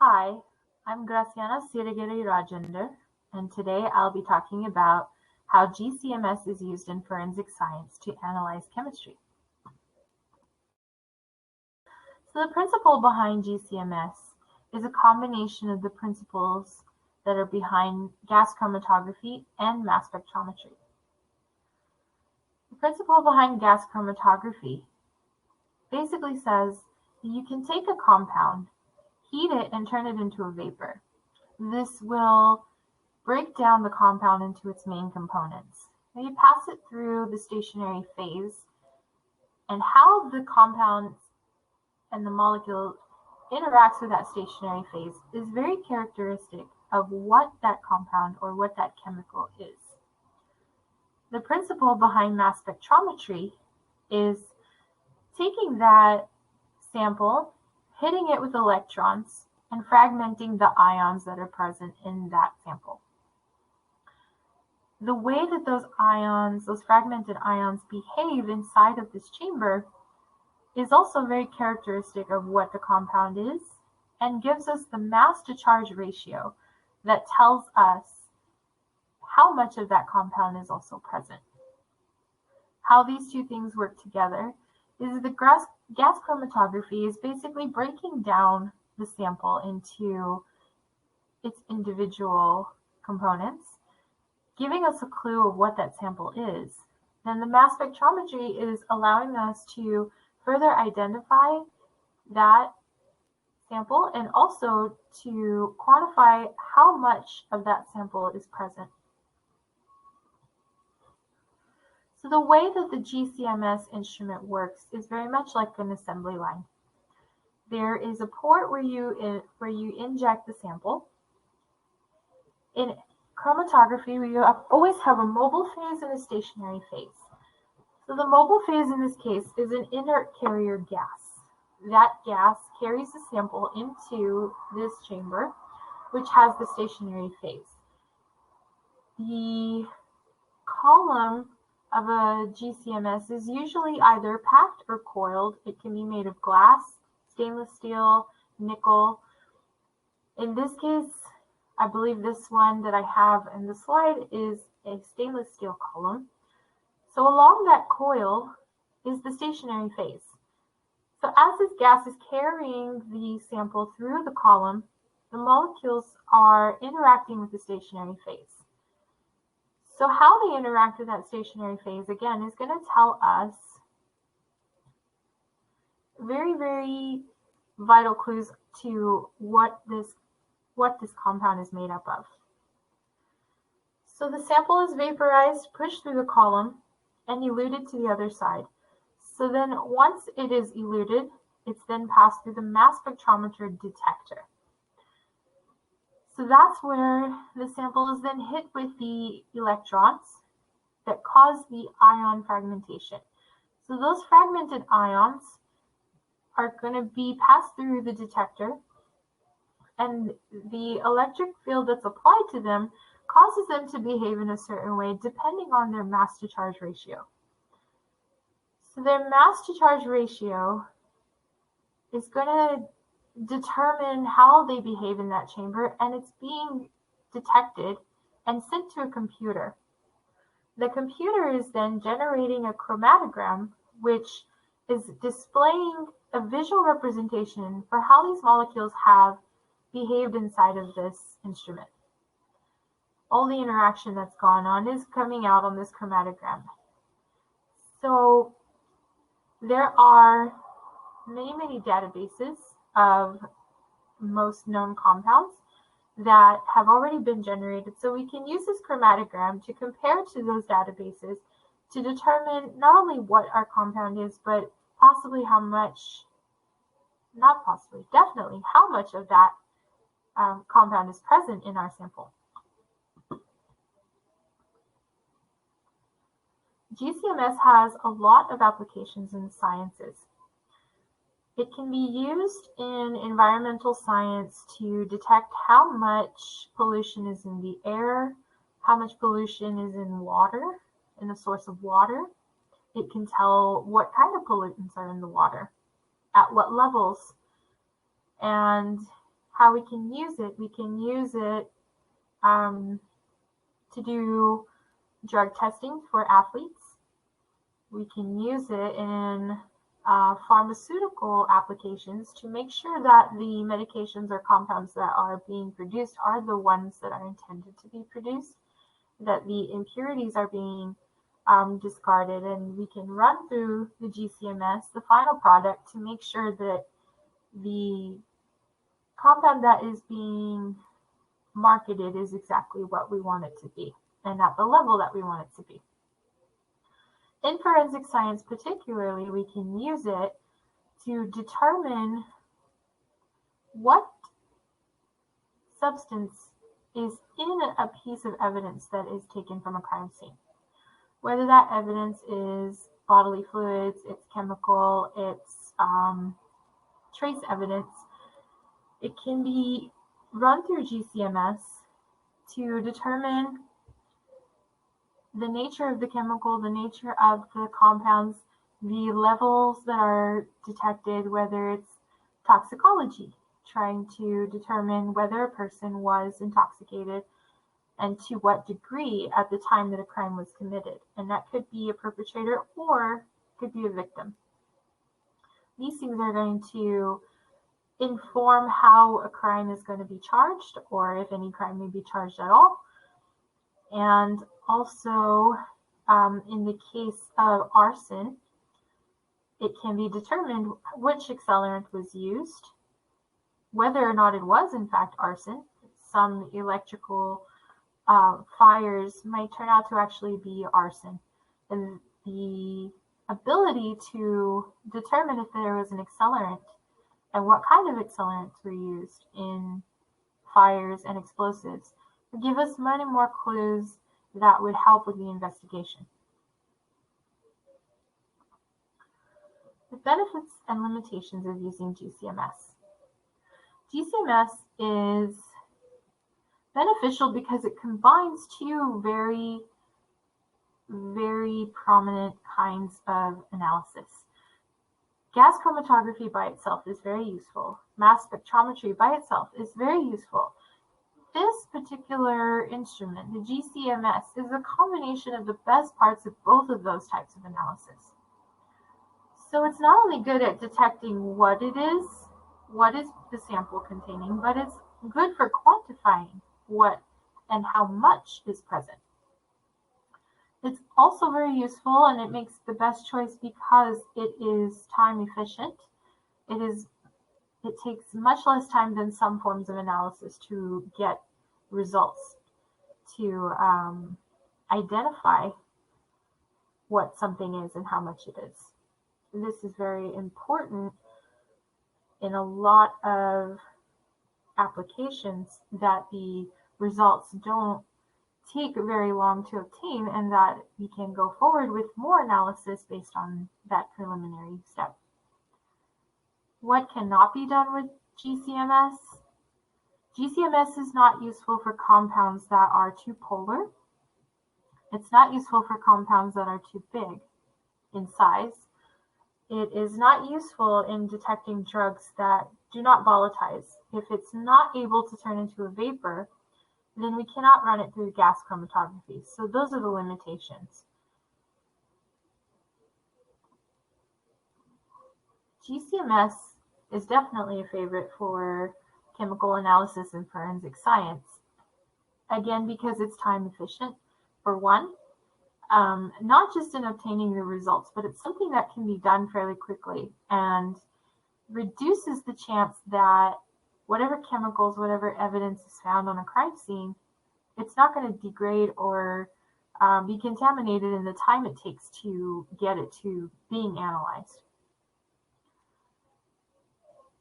Hi, I'm Graciana Sirigiri Rajender, and today I'll be talking about how GCMS is used in forensic science to analyze chemistry. So the principle behind GCMS is a combination of the principles that are behind gas chromatography and mass spectrometry. The principle behind gas chromatography basically says that you can take a compound, heat it, and turn it into a vapor. This will break down the compound into its main components. Now you pass it through the stationary phase, and how the compound and the molecule interacts with that stationary phase is very characteristic of what that compound or what that chemical is. The principle behind mass spectrometry is taking that sample, hitting it with electrons, and fragmenting the ions that are present in that sample. The way that those ions, those fragmented ions, behave inside of this chamber is also very characteristic of what the compound is and gives us the mass to charge ratio that tells us how much of that compound is also present. How these two things work together is the gas chromatography is basically breaking down the sample into its individual components, giving us a clue of what that sample is. Then the mass spectrometry is allowing us to further identify that sample and also to quantify how much of that sample is present. So the way that the GCMS instrument works is very much like an assembly line. There is a port where you inject the sample. In chromatography, we always have a mobile phase and a stationary phase. So the mobile phase in this case is an inert carrier gas. That gas carries the sample into this chamber, which has the stationary phase. The column of a GCMS is usually either packed or coiled. It can be made of glass, stainless steel, nickel. In this case, I believe this one that I have in the slide is a stainless steel column. So along that coil is the stationary phase. So as this gas is carrying the sample through the column, the molecules are interacting with the stationary phase. So how they interact with that stationary phase, again, is going to tell us very, very vital clues to what this compound is made up of. So the sample is vaporized, pushed through the column, and eluted to the other side. So then once it is eluted, it's then passed through the mass spectrometer detector. So that's where the sample is then hit with the electrons that cause the ion fragmentation. So those fragmented ions are going to be passed through the detector, and the electric field that's applied to them causes them to behave in a certain way depending on their mass to charge ratio. So their mass to charge ratio is going to determine how they behave in that chamber, and it's being detected and sent to a computer. The computer is then generating a chromatogram, which is displaying a visual representation for how these molecules have behaved inside of this instrument. All the interaction that's gone on is coming out on this chromatogram. So there are many, many databases of most known compounds that have already been generated. So we can use this chromatogram to compare to those databases to determine not only what our compound is, but possibly how much, not possibly, definitely how much of that compound is present in our sample. GCMS has a lot of applications in the sciences. It can be used in environmental science to detect how much pollution is in the air, how much pollution is in water, in the source of water. It can tell what kind of pollutants are in the water, at what levels, and how we can use it. We can use it to do drug testing for athletes. We can use it in pharmaceutical applications to make sure that the medications or compounds that are being produced are the ones that are intended to be produced, that the impurities are being discarded, and we can run through the GCMS, the final product, to make sure that the compound that is being marketed is exactly what we want it to be and at the level that we want it to be. In forensic science particularly, we can use it to determine what substance is in a piece of evidence that is taken from a crime scene. Whether that evidence is bodily fluids, it's chemical, it's trace evidence, it can be run through GCMS to determine the nature of the chemical, the nature of the compounds, the levels that are detected, whether it's toxicology, trying to determine whether a person was intoxicated and to what degree at the time that a crime was committed. And that could be a perpetrator or could be a victim. These things are going to inform how a crime is going to be charged, or if any crime may be charged at all. And also, in the case of arson, it can be determined which accelerant was used, whether or not it was in fact arson. Some electrical fires might turn out to actually be arson. And the ability to determine if there was an accelerant and what kind of accelerants were used in fires and explosives would give us many more clues that would help with the investigation. The benefits and limitations of using GCMS. GCMS is beneficial because it combines two very, very prominent kinds of analysis. Gas chromatography by itself is very useful. Mass spectrometry by itself is very useful. This particular instrument, the GCMS, is a combination of the best parts of both of those types of analysis. So it's not only good at detecting what is the sample containing, but it's good for quantifying what and how much is present. It's also very useful, and it makes the best choice because it is time efficient. It takes much less time than some forms of analysis to get results, to identify what something is and how much it is. This is very important in a lot of applications, that the results don't take very long to obtain, and that we can go forward with more analysis based on that preliminary step. What cannot be done with GCMS? GCMS is not useful for compounds that are too polar. It's not useful for compounds that are too big in size. It is not useful in detecting drugs that do not volatilize. If it's not able to turn into a vapor, then we cannot run it through gas chromatography. So those are the limitations. GCMS is definitely a favorite for chemical analysis and forensic science. Again, because it's time efficient, for one, not just in obtaining the results, but it's something that can be done fairly quickly and reduces the chance that whatever chemicals, whatever evidence is found on a crime scene, it's not going to degrade or be contaminated in the time it takes to get it to being analyzed.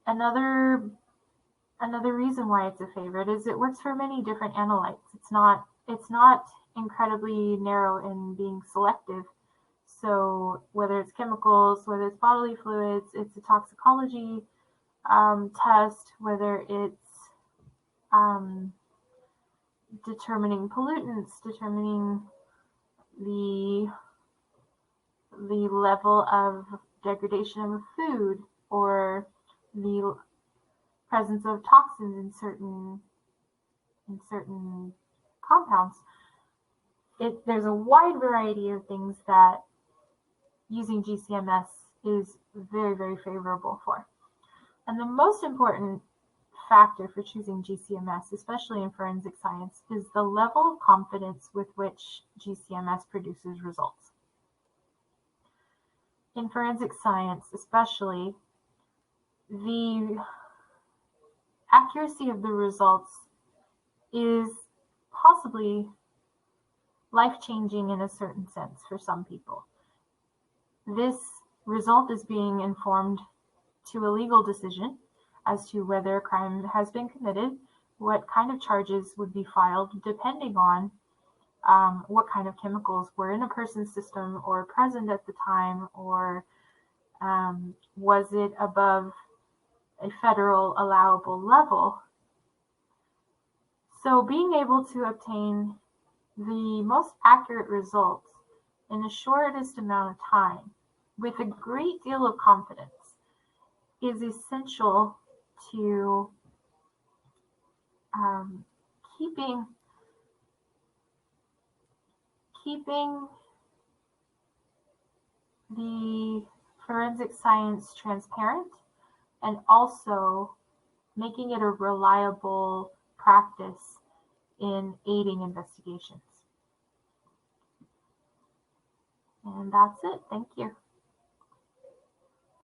Another reason why it's a favorite is it works for many different analytes. It's not incredibly narrow in being selective. So whether it's chemicals, whether it's bodily fluids, it's a toxicology test, whether it's determining pollutants, determining the level of degradation of a food, or the presence of toxins in certain compounds. There's a wide variety of things that using GCMS is very, very favorable for. And the most important factor for choosing GCMS, especially in forensic science, is the level of confidence with which GCMS produces results. In forensic science, especially, the accuracy of the results is possibly life-changing in a certain sense for some people. This result is being informed to a legal decision as to whether a crime has been committed, what kind of charges would be filed, depending on what kind of chemicals were in a person's system or present at the time, or was it above a federal allowable level. So being able to obtain the most accurate results in the shortest amount of time with a great deal of confidence is essential to keeping the forensic science transparent, and also making it a reliable practice in aiding investigations. And that's it. Thank you.